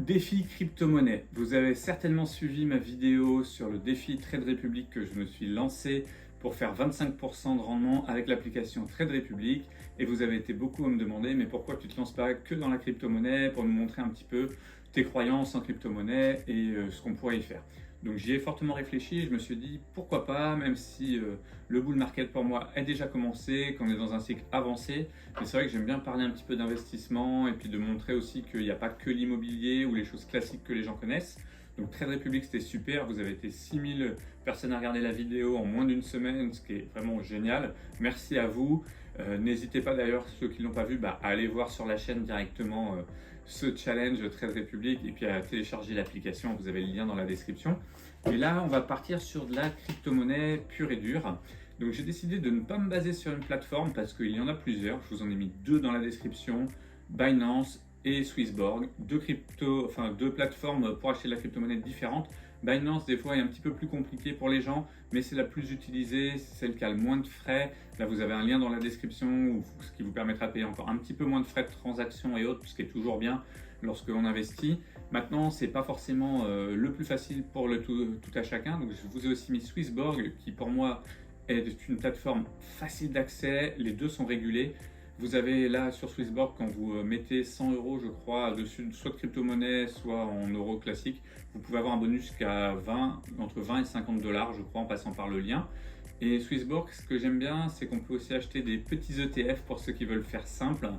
Défi crypto-monnaie. Vous avez certainement suivi ma vidéo sur le défi Trade Republic que je me suis lancé pour faire 25% de rendement avec l'application Trade Republic. Et vous avez été beaucoup à me demander, mais pourquoi tu ne te lances pas que dans la crypto-monnaie pour nous montrer un petit peu tes croyances en crypto-monnaie et ce qu'on pourrait y faire. Donc j'y ai fortement réfléchi et je me suis dit pourquoi pas, même si le bull market pour moi a déjà commencé, qu'on est dans un cycle avancé. Mais c'est vrai que j'aime bien parler un petit peu d'investissement et puis de montrer aussi qu'il n'y a pas que l'immobilier ou les choses classiques que les gens connaissent. Donc Trade Republic c'était super, vous avez été 6000 personnes à regarder la vidéo en moins d'une semaine, ce qui est vraiment génial. Merci à vous. N'hésitez pas d'ailleurs, ceux qui ne l'ont pas vu, à aller voir sur la chaîne directement ce challenge Trade Republic et puis à télécharger l'application, vous avez le lien dans la description. Et là, on va partir sur de la crypto-monnaie pure et dure. Donc j'ai décidé de ne pas me baser sur une plateforme parce qu'il y en a plusieurs, je vous en ai mis deux dans la description, Binance et Swissborg, deux plateformes pour acheter de la crypto-monnaie différentes. Binance, des fois, est un petit peu plus compliqué pour les gens, mais c'est la plus utilisée, c'est celle qui a le moins de frais. Là, vous avez un lien dans la description, ce qui vous permettra de payer encore un petit peu moins de frais de transaction et autres, ce qui est toujours bien lorsque l'on investit. Maintenant, c'est pas forcément le plus facile pour le tout à chacun. Donc, je vous ai aussi mis Swissborg, qui pour moi est une plateforme facile d'accès. Les deux sont régulés. Vous avez là sur Swissborg, quand vous mettez 100 euros, je crois, dessus, soit de crypto-monnaie, soit en euros classiques, vous pouvez avoir un bonus jusqu'à entre 20 et 50 dollars, je crois, en passant par le lien. Et Swissborg, ce que j'aime bien, c'est qu'on peut aussi acheter des petits ETF pour ceux qui veulent faire simple.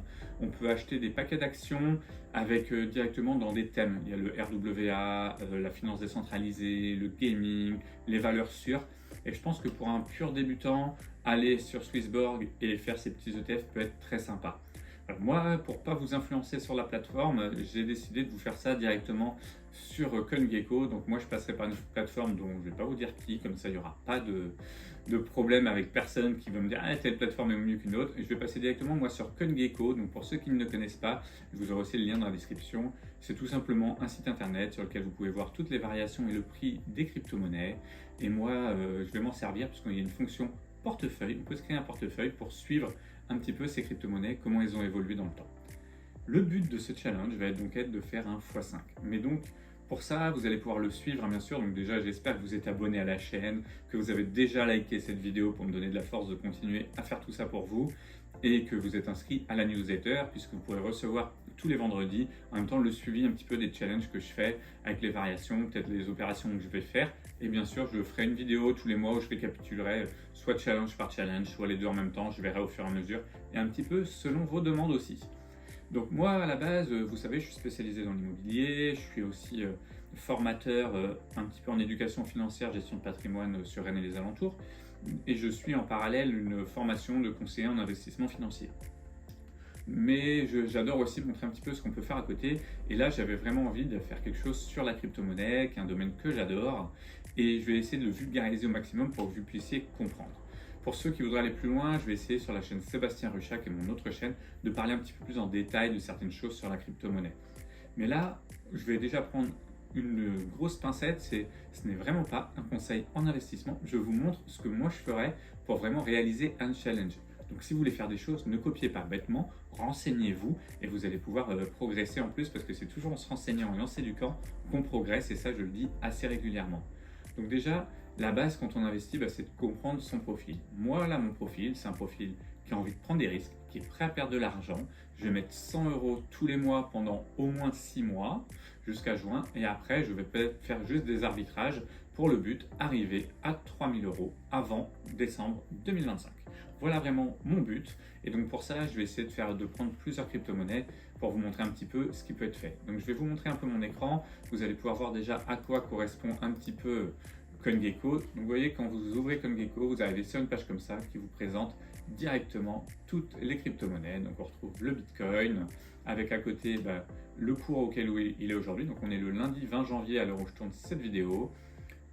On peut acheter des paquets d'actions avec directement dans des thèmes. Il y a le RWA, la finance décentralisée, le gaming, les valeurs sûres. Et je pense que pour un pur débutant, aller sur Swissborg et faire ces petits ETF peut être très sympa. Alors moi, pour ne pas vous influencer sur la plateforme, j'ai décidé de vous faire ça directement sur CoinGecko. Donc moi, je passerai par une plateforme dont je ne vais pas vous dire qui, comme ça, il n'y aura pas de problème avec personne qui va me dire « Ah, telle plateforme est mieux qu'une autre ». Je vais passer directement, moi, sur CoinGecko. Donc pour ceux qui ne le connaissent pas, je vous aurai aussi le lien dans la description. C'est tout simplement un site internet sur lequel vous pouvez voir toutes les variations et le prix des crypto-monnaies. Et moi, je vais m'en servir puisqu'il y a une fonction portefeuille. On peut se créer un portefeuille pour suivre un petit peu ces crypto-monnaies, comment elles ont évolué dans le temps. Le but de ce challenge va donc être de faire un x5. Mais donc, pour ça, vous allez pouvoir le suivre, bien sûr. Donc déjà, j'espère que vous êtes abonné à la chaîne, que vous avez déjà liké cette vidéo pour me donner de la force de continuer à faire tout ça pour vous et que vous êtes inscrit à la newsletter puisque vous pourrez recevoir tous les vendredis, en même temps le suivi un petit peu des challenges que je fais avec les variations, peut-être les opérations que je vais faire. Et bien sûr, je ferai une vidéo tous les mois où je récapitulerai soit challenge par challenge, soit les deux en même temps. Je verrai au fur et à mesure et un petit peu selon vos demandes aussi. Donc moi, à la base, vous savez, je suis spécialisé dans l'immobilier, je suis aussi formateur un petit peu en éducation financière, gestion de patrimoine sur Rennes et les alentours, et je suis en parallèle une formation de conseiller en investissement financier. Mais j'adore aussi montrer un petit peu ce qu'on peut faire à côté, et là j'avais vraiment envie de faire quelque chose sur la crypto-monnaie, qui est un domaine que j'adore, et je vais essayer de le vulgariser au maximum pour que vous puissiez comprendre. Pour ceux qui voudraient aller plus loin, je vais essayer sur la chaîne Sébastien Ruchac et mon autre chaîne de parler un petit peu plus en détail de certaines choses sur la crypto-monnaie. Mais là, je vais déjà prendre une grosse pincette, ce n'est vraiment pas un conseil en investissement. Je vous montre ce que moi je ferais pour vraiment réaliser un challenge. Donc si vous voulez faire des choses, ne copiez pas bêtement, renseignez-vous et vous allez pouvoir progresser en plus parce que c'est toujours en se renseignant et en s'éduquant qu'on progresse et ça je le dis assez régulièrement. Donc déjà, la base quand on investit, c'est de comprendre son profil. Moi là, mon profil, c'est un profil qui a envie de prendre des risques, qui est prêt à perdre de l'argent. Je vais mettre 100 euros tous les mois pendant au moins 6 mois jusqu'à juin et après je vais peut-être faire juste des arbitrages pour le but arriver à 3000 euros avant décembre 2025. Voilà vraiment mon but et donc pour ça je vais essayer de prendre plusieurs crypto-monnaies pour vous montrer un petit peu ce qui peut être fait. Donc je vais vous montrer un peu mon écran, vous allez pouvoir voir déjà à quoi correspond un petit peu CoinGecko. Donc vous voyez quand vous ouvrez CoinGecko, vous arrivez sur une page comme ça qui vous présente directement toutes les crypto-monnaies. Donc on retrouve le Bitcoin avec à côté le cours auquel il est aujourd'hui. Donc on est le lundi 20 janvier à l'heure où je tourne cette vidéo.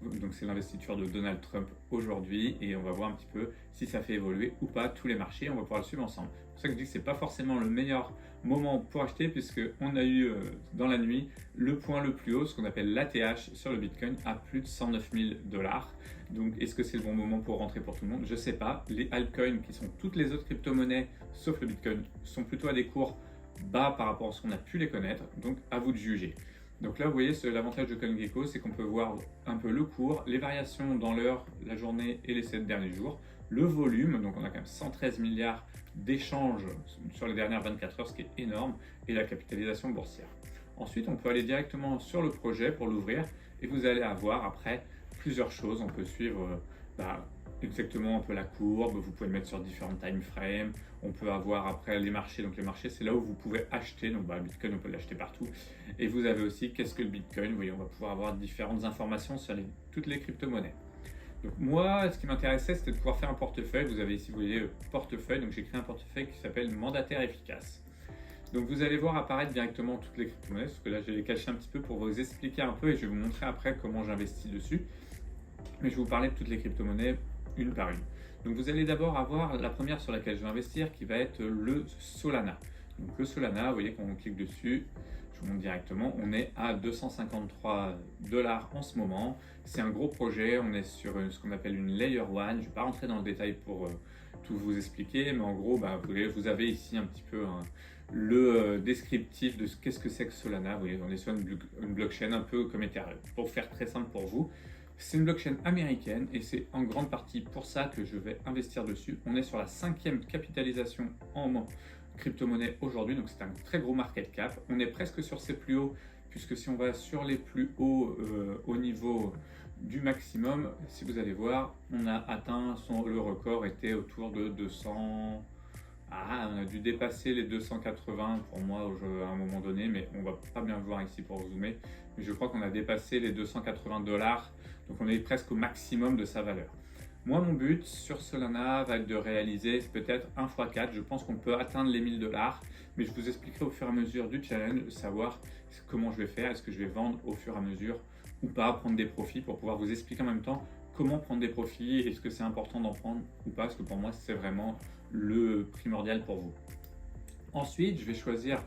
Donc c'est l'investiture de Donald Trump aujourd'hui et on va voir un petit peu si ça fait évoluer ou pas tous les marchés. On va pouvoir le suivre ensemble. C'est pour ça que je dis que c'est pas forcément le meilleur moment pour acheter puisque on a eu dans la nuit le point le plus haut, ce qu'on appelle l'ATH sur le Bitcoin à plus de 109 000 dollars. Donc est-ce que c'est le bon moment pour rentrer pour tout le monde? Je sais pas. Les altcoins qui sont toutes les autres crypto-monnaies sauf le Bitcoin sont plutôt à des cours bas par rapport à ce qu'on a pu les connaître. Donc à vous de juger. Donc là, vous voyez, l'avantage de CoinGecko, c'est qu'on peut voir un peu le cours, les variations dans l'heure, la journée et les 7 derniers jours, le volume, donc on a quand même 113 milliards d'échanges sur les dernières 24 heures, ce qui est énorme, et la capitalisation boursière. Ensuite, on peut aller directement sur le projet pour l'ouvrir et vous allez avoir après plusieurs choses. On peut suivre exactement un peu la courbe, vous pouvez le mettre sur différents time frames, on peut avoir après les marchés, donc les marchés c'est là où vous pouvez acheter, donc Bitcoin on peut l'acheter partout, et vous avez aussi qu'est-ce que le Bitcoin, vous voyez on va pouvoir avoir différentes informations sur toutes les crypto-monnaies. Donc moi ce qui m'intéressait c'était de pouvoir faire un portefeuille, vous avez ici vous voyez portefeuille, donc j'ai créé un portefeuille qui s'appelle mandataire efficace. Donc vous allez voir apparaître directement toutes les crypto-monnaies, parce que là je vais les cacher un petit peu pour vous expliquer un peu et je vais vous montrer après comment j'investis dessus. Mais je vais vous parler de toutes les crypto-monnaies une par une. Donc vous allez d'abord avoir la première sur laquelle je vais investir qui va être le Solana. Donc le Solana, vous voyez quand on clique dessus, je vous montre directement, on est à 253 $ en ce moment. C'est un gros projet, on est sur ce qu'on appelle une Layer 1. Je ne vais pas rentrer dans le détail pour tout vous expliquer, mais en gros, vous avez ici un petit peu le descriptif de qu'est-ce que c'est que Solana. Vous voyez, on est sur une blockchain un peu comme Ethereum. Pour faire très simple pour vous, c'est une blockchain américaine et c'est en grande partie pour ça que je vais investir dessus. On est sur la 5e capitalisation en crypto-monnaie aujourd'hui, donc c'est un très gros market cap. On est presque sur ses plus hauts, puisque si on va sur les plus hauts au niveau du maximum, si vous allez voir, on a atteint le record était autour de 200. On a dû dépasser les 280 pour moi à un moment donné, mais on va pas bien le voir ici pour zoomer. Mais je crois qu'on a dépassé les 280 $, donc on est presque au maximum de sa valeur. Moi, mon but sur Solana va être de réaliser peut-être 1 x 4. Je pense qu'on peut atteindre les 1000 $, mais je vous expliquerai au fur et à mesure du challenge, savoir comment je vais faire, est-ce que je vais vendre au fur et à mesure ou pas, prendre des profits pour pouvoir vous expliquer en même temps comment prendre des profits, est-ce que c'est important d'en prendre ou pas, parce que pour moi, c'est vraiment le primordial pour vous. Ensuite, je vais choisir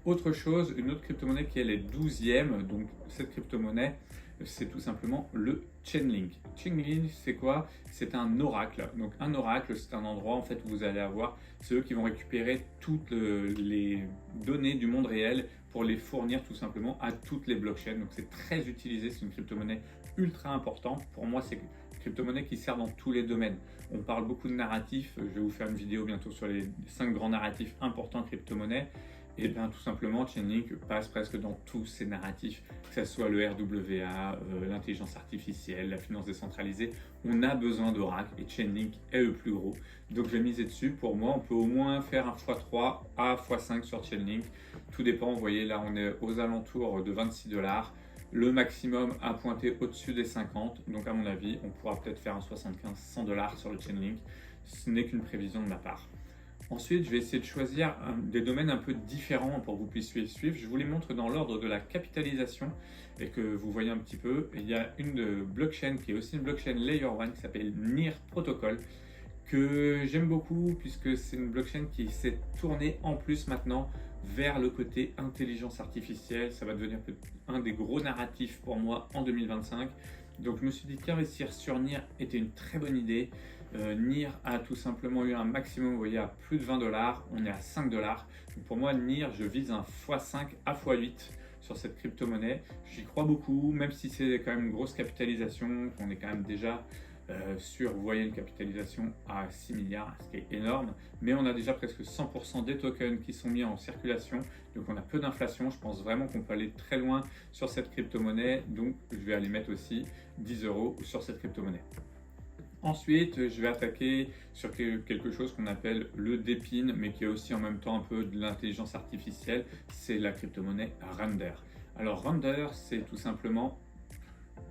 autre chose, une autre crypto-monnaie qui est 12e. Donc cette crypto-monnaie, c'est tout simplement le Chainlink. Chainlink, c'est quoi? C'est un oracle. Donc un oracle, c'est un endroit en fait où vous allez avoir ceux qui vont récupérer toutes les données du monde réel pour les fournir tout simplement à toutes les blockchains. Donc c'est très utilisé, c'est une crypto-monnaie ultra importante. Pour moi, c'est une crypto-monnaie qui sert dans tous les domaines. On parle beaucoup de narratifs. Je vais vous faire une vidéo bientôt sur les 5 grands narratifs importants crypto-monnaies. Et bien tout simplement, Chainlink passe presque dans tous ces narratifs, que ce soit le RWA, l'intelligence artificielle, la finance décentralisée. On a besoin d'Oracle et Chainlink est le plus gros. Donc je vais miser dessus. Pour moi, on peut au moins faire un x3 à x5 sur Chainlink. Tout dépend, vous voyez là, on est aux alentours de 26 $. Le maximum a pointé au-dessus des 50. Donc à mon avis, on pourra peut-être faire un 75-100 $ sur le Chainlink. Ce n'est qu'une prévision de ma part. Ensuite, je vais essayer de choisir des domaines un peu différents pour que vous puissiez suivre. Je vous les montre dans l'ordre de la capitalisation et que vous voyez un petit peu. Il y a une blockchain qui est aussi une blockchain Layer 1 qui s'appelle NIR Protocol que j'aime beaucoup puisque c'est une blockchain qui s'est tournée en plus maintenant vers le côté intelligence artificielle. Ça va devenir un des gros narratifs pour moi en 2025. Donc je me suis dit qu'investir sur NIR était une très bonne idée. NIR a tout simplement eu un maximum, vous voyez, à plus de 20 $, on est à 5 $. Donc pour moi, NIR, je vise un x5 à x8 sur cette crypto-monnaie. J'y crois beaucoup, même si c'est quand même une grosse capitalisation, qu'on est quand même déjà sur, vous voyez, une capitalisation à 6 milliards, ce qui est énorme, mais on a déjà presque 100% des tokens qui sont mis en circulation, donc on a peu d'inflation. Je pense vraiment qu'on peut aller très loin sur cette crypto-monnaie, donc je vais aller mettre aussi 10 € sur cette crypto-monnaie. Ensuite, je vais attaquer sur quelque chose qu'on appelle le DePIN, mais qui est aussi en même temps un peu de l'intelligence artificielle, c'est la crypto-monnaie Render. Alors Render, c'est tout simplement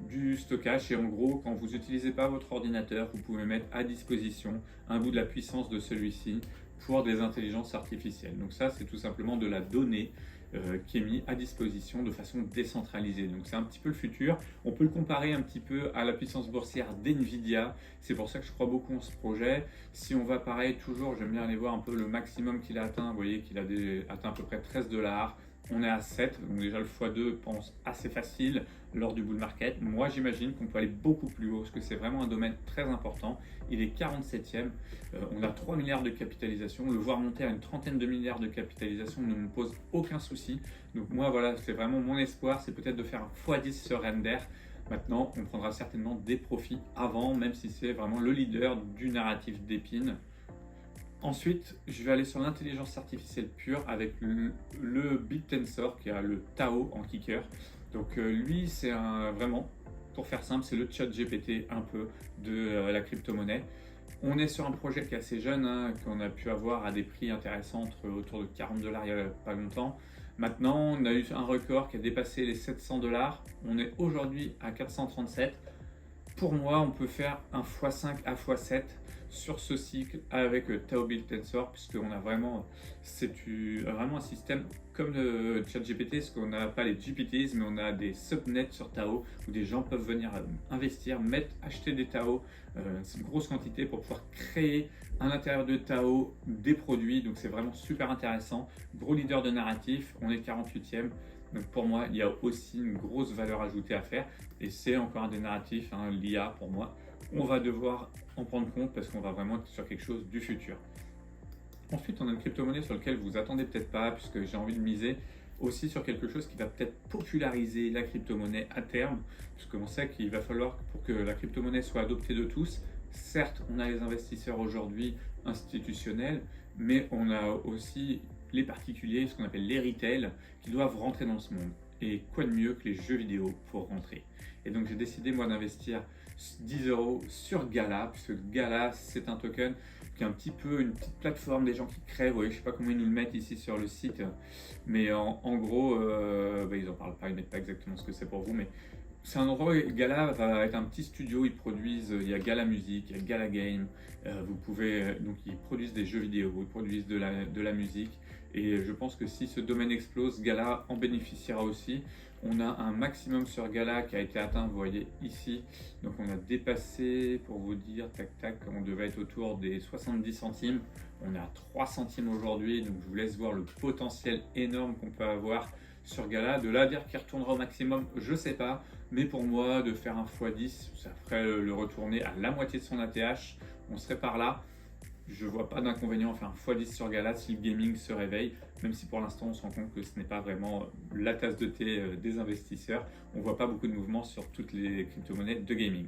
du stockage et en gros, quand vous n'utilisez pas votre ordinateur, vous pouvez mettre à disposition un bout de la puissance de celui-ci pour des intelligences artificielles. Donc ça, c'est tout simplement de la donnée qui est mise à disposition de façon décentralisée. Donc c'est un petit peu le futur. On peut le comparer un petit peu à la puissance boursière d'NVIDIA. C'est pour ça que je crois beaucoup en ce projet. Si on va pareil, toujours, j'aime bien aller voir un peu le maximum qu'il a atteint. Vous voyez qu'il a atteint à peu près 13 $. on est à 7, donc déjà le x2 pense assez facile lors du bull market. Moi j'imagine qu'on peut aller beaucoup plus haut parce que c'est vraiment un domaine très important. Il est 47e, on a 3 milliards de capitalisation, le voir monter à une trentaine de milliards de capitalisation ne me pose aucun souci. Donc moi voilà, c'est vraiment mon espoir, c'est peut-être de faire un x10 sur Render. Maintenant, on prendra certainement des profits avant, même si c'est vraiment le leader du narratif d'Epine. Ensuite, je vais aller sur l'intelligence artificielle pure avec le Big Tensor qui a le Tao en kicker. Donc lui, c'est vraiment, pour faire simple, c'est le chat GPT un peu de la crypto-monnaie. On est sur un projet qui est assez jeune, hein, qu'on a pu avoir à des prix intéressants autour de 40 $ il n'y a pas longtemps. Maintenant, on a eu un record qui a dépassé les 700 $. On est aujourd'hui à 437. Pour moi, on peut faire un x5 à x7 sur ce cycle avec le Tao Big Tensor, puisqu'on a vraiment, vraiment un système comme le ChatGPT, parce qu'on n'a pas les GPTs, mais on a des subnets sur Tao où des gens peuvent venir investir, acheter des Tao, c'est une grosse quantité pour pouvoir créer à l'intérieur de Tao des produits. Donc c'est vraiment super intéressant. Gros leader de narratif, on est 48e. Donc pour moi, il y a aussi une grosse valeur ajoutée à faire et c'est encore un des narratifs, hein, l'IA pour moi. On va devoir en prendre compte parce qu'on va vraiment être sur quelque chose du futur. Ensuite, on a une crypto-monnaie sur laquelle vous attendez peut-être pas puisque j'ai envie de miser aussi sur quelque chose qui va peut-être populariser la crypto-monnaie à terme, puisqu'on sait qu'il va falloir pour que la crypto-monnaie soit adoptée de tous. Certes, on a les investisseurs aujourd'hui institutionnels, mais on a aussi les particuliers, ce qu'on appelle les retail, qui doivent rentrer dans ce monde. Et quoi de mieux que les jeux vidéo pour rentrer? Et donc j'ai décidé moi d'investir 10 € sur Gala, puisque Gala c'est un token qui est un petit peu une petite plateforme des gens qui créent, vous voyez, je sais pas comment ils nous le mettent ici sur le site, mais en gros, ils en parlent pas, ils mettent pas exactement ce que c'est pour vous, mais c'est un endroit où Gala va être un petit studio, ils produisent, il y a Gala Music, il y a Gala Game, donc ils produisent des jeux vidéo, ils produisent de la musique, et je pense que si ce domaine explose, Gala en bénéficiera aussi. On a un maximum sur Gala qui a été atteint, vous voyez ici, donc on a dépassé, pour vous dire, tac tac, on devait être autour des 70 centimes, on est à 3 centimes aujourd'hui, donc je vous laisse voir le potentiel énorme qu'on peut avoir sur Gala. De là à dire qu'il retournera au maximum, je sais pas, mais pour moi, de faire un x10, ça ferait le retourner à la moitié de son ATH, on serait par là. Je vois pas d'inconvénient à faire un x10 sur Gala si le gaming se réveille, même si pour l'instant on se rend compte que ce n'est pas vraiment la tasse de thé des investisseurs. On voit pas beaucoup de mouvements sur toutes les crypto-monnaies de gaming.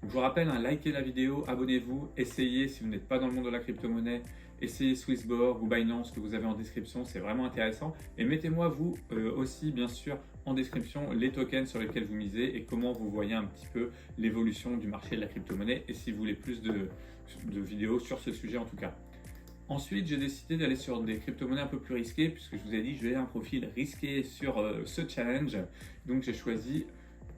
Donc je vous rappelle, likez la vidéo, abonnez-vous, essayez si vous n'êtes pas dans le monde de la crypto-monnaie, essayez Swissborg ou Binance que vous avez en description, c'est vraiment intéressant. Et mettez-moi vous aussi bien sûr en description les tokens sur lesquels vous misez et comment vous voyez un petit peu l'évolution du marché de la crypto-monnaie et si vous voulez plus de vidéos sur ce sujet en tout cas. Ensuite, j'ai décidé d'aller sur des crypto-monnaies un peu plus risquées puisque je vous ai dit que je vais un profil risqué sur ce challenge. Donc j'ai choisi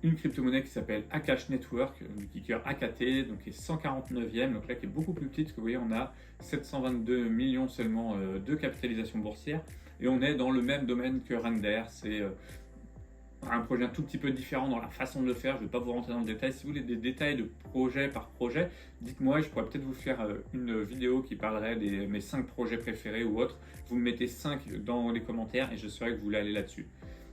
une crypto-monnaie qui s'appelle Akash Network, du ticker AKT, donc qui est 149e, donc là qui est beaucoup plus petite, parce que vous voyez on a 722 millions seulement de capitalisation boursière, et on est dans le même domaine que Render, c'est un projet un tout petit peu différent dans la façon de le faire, je ne vais pas vous rentrer dans le détail. Si vous voulez des détails de projet par projet, dites-moi, je pourrais peut-être vous faire une vidéo qui parlerait de mes 5 projets préférés ou autres. Vous me mettez 5 dans les commentaires et je saurai que vous voulez aller là-dessus.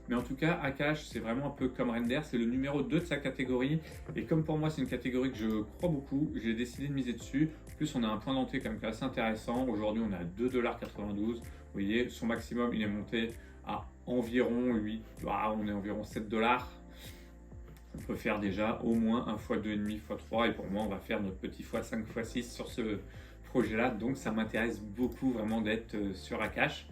Mais en tout cas, Akash, c'est vraiment un peu comme Render, c'est le numéro 2 de sa catégorie. Et comme pour moi, c'est une catégorie que je crois beaucoup, j'ai décidé de miser dessus. En plus, on a un point d'entrée quand même assez intéressant. Aujourd'hui, on est à 2,92 $. Vous voyez, son maximum, il est monté à environ 8, on est environ 7 $. On peut faire déjà au moins un x2,5, x3. Et pour moi, on va faire notre petit x5, x6 sur ce projet-là. Donc, ça m'intéresse beaucoup vraiment d'être sur Akash.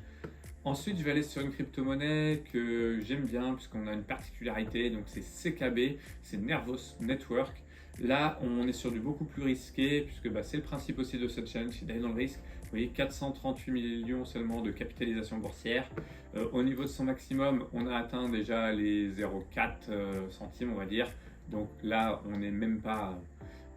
Ensuite, je vais aller sur une crypto-monnaie que j'aime bien puisqu'on a une particularité, donc c'est CKB, c'est Nervos Network. Là, on est sur du beaucoup plus risqué puisque c'est le principe aussi de ce challenge, c'est d'aller dans le risque. Vous voyez, 438 millions seulement de capitalisation boursière. Au niveau de son maximum, on a atteint déjà les 0,4 centimes, on va dire. Donc là, on n'est même pas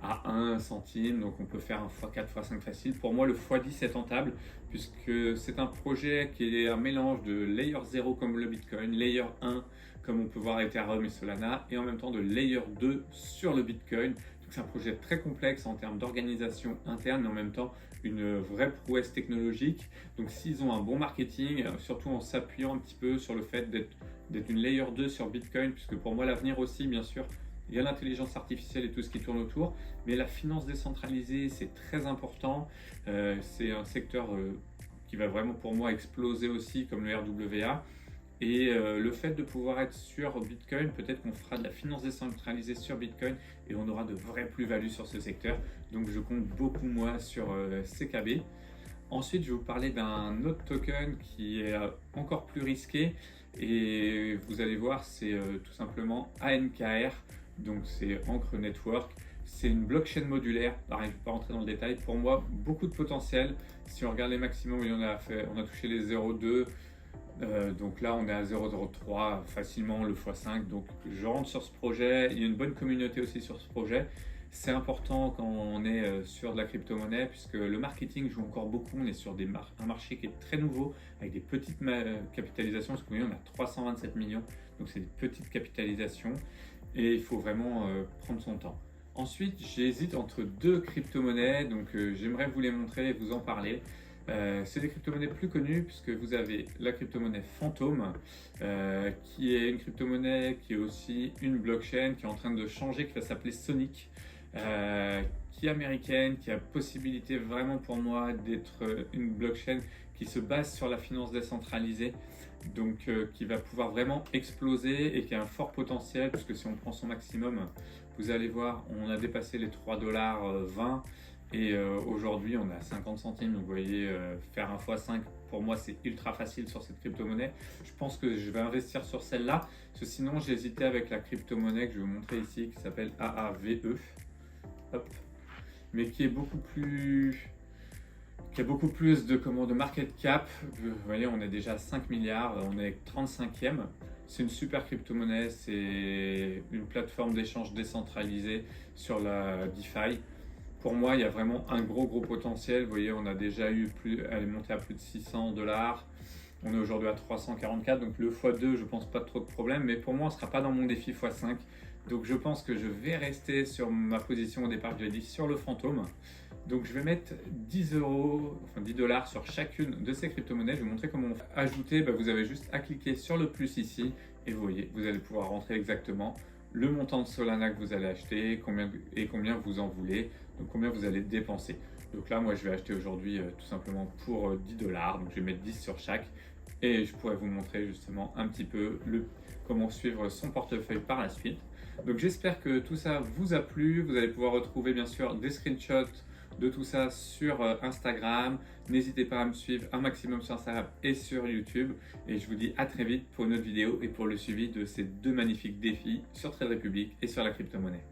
à 1 centime, donc on peut faire un x4, x5 facile. Pour moi, le x10 est tentable puisque c'est un projet qui est un mélange de Layer 0 comme le Bitcoin, Layer 1 comme on peut voir Ethereum et Solana, et en même temps de Layer 2 sur le Bitcoin. C'est un projet très complexe en termes d'organisation interne, mais en même temps une vraie prouesse technologique. Donc s'ils ont un bon marketing, surtout en s'appuyant un petit peu sur le fait d'être une layer 2 sur Bitcoin, puisque pour moi l'avenir aussi, bien sûr, il y a l'intelligence artificielle et tout ce qui tourne autour, mais la finance décentralisée, c'est très important. C'est un secteur qui va vraiment pour moi exploser aussi, comme le RWA. Et le fait de pouvoir être sur Bitcoin, peut-être qu'on fera de la finance décentralisée sur Bitcoin et on aura de vraies plus-values sur ce secteur. Donc je compte beaucoup moi sur CKB. Ensuite, je vais vous parler d'un autre token qui est encore plus risqué et vous allez voir, c'est tout simplement ANKR, donc c'est Ancre Network. C'est une blockchain modulaire, pareil, je ne vais pas rentrer dans le détail. Pour moi, beaucoup de potentiel. Si on regarde les maximums, on a touché les 0,2. Donc là, on est à 0,03 facilement le x5. Donc je rentre sur ce projet. Il y a une bonne communauté aussi sur ce projet. C'est important quand on est sur de la crypto-monnaie puisque le marketing joue encore beaucoup. On est sur un marché qui est très nouveau avec des petites capitalisations. Parce qu'on a 327 millions. Donc c'est des petites capitalisations et il faut vraiment prendre son temps. Ensuite, j'hésite entre deux crypto-monnaies. Donc j'aimerais vous les montrer et vous en parler. C'est des crypto-monnaies plus connues puisque vous avez la crypto-monnaie Phantom qui est une crypto-monnaie qui est aussi une blockchain qui est en train de changer, qui va s'appeler Sonic, qui est américaine, qui a possibilité vraiment pour moi d'être une blockchain qui se base sur la finance décentralisée, donc qui va pouvoir vraiment exploser et qui a un fort potentiel puisque si on prend son maximum, vous allez voir, on a dépassé les 3,20 $. Et aujourd'hui, on est à 50 centimes. Donc, vous voyez, faire un x5, pour moi, c'est ultra facile sur cette crypto-monnaie. Je pense que je vais investir sur celle-là. Parce que sinon, j'ai hésité avec la crypto-monnaie que je vais vous montrer ici, qui s'appelle AAVE. Hop. Mais qui a beaucoup plus de market cap. Vous voyez, on est déjà à 5 milliards. On est 35e. C'est une super crypto-monnaie. C'est une plateforme d'échange décentralisée sur la DeFi. Pour moi, il y a vraiment un gros potentiel. Vous voyez, on a déjà elle est montée à plus de 600 $. On est aujourd'hui à 344. Donc le x2, je pense pas trop de problème. Mais pour moi, on ne sera pas dans mon défi x5. Donc je pense que je vais rester sur ma position au départ que j'ai dit sur le fantôme. Donc je vais mettre 10 $ sur chacune de ces crypto-monnaies. Je vais vous montrer comment on fait. Ajouter, vous avez juste à cliquer sur le plus ici. Et vous voyez, vous allez pouvoir rentrer exactement le montant de Solana que vous allez acheter, combien vous en voulez, donc combien vous allez dépenser. Donc là, moi, je vais acheter aujourd'hui tout simplement pour 10 $. Donc je vais mettre 10 sur chaque et je pourrais vous montrer justement un petit peu comment suivre son portefeuille par la suite. Donc j'espère que tout ça vous a plu. Vous allez pouvoir retrouver bien sûr des screenshots de tout ça sur Instagram. N'hésitez pas à me suivre un maximum sur Instagram et sur YouTube. Et je vous dis à très vite pour une autre vidéo et pour le suivi de ces deux magnifiques défis sur Trade Republic et sur la crypto-monnaie.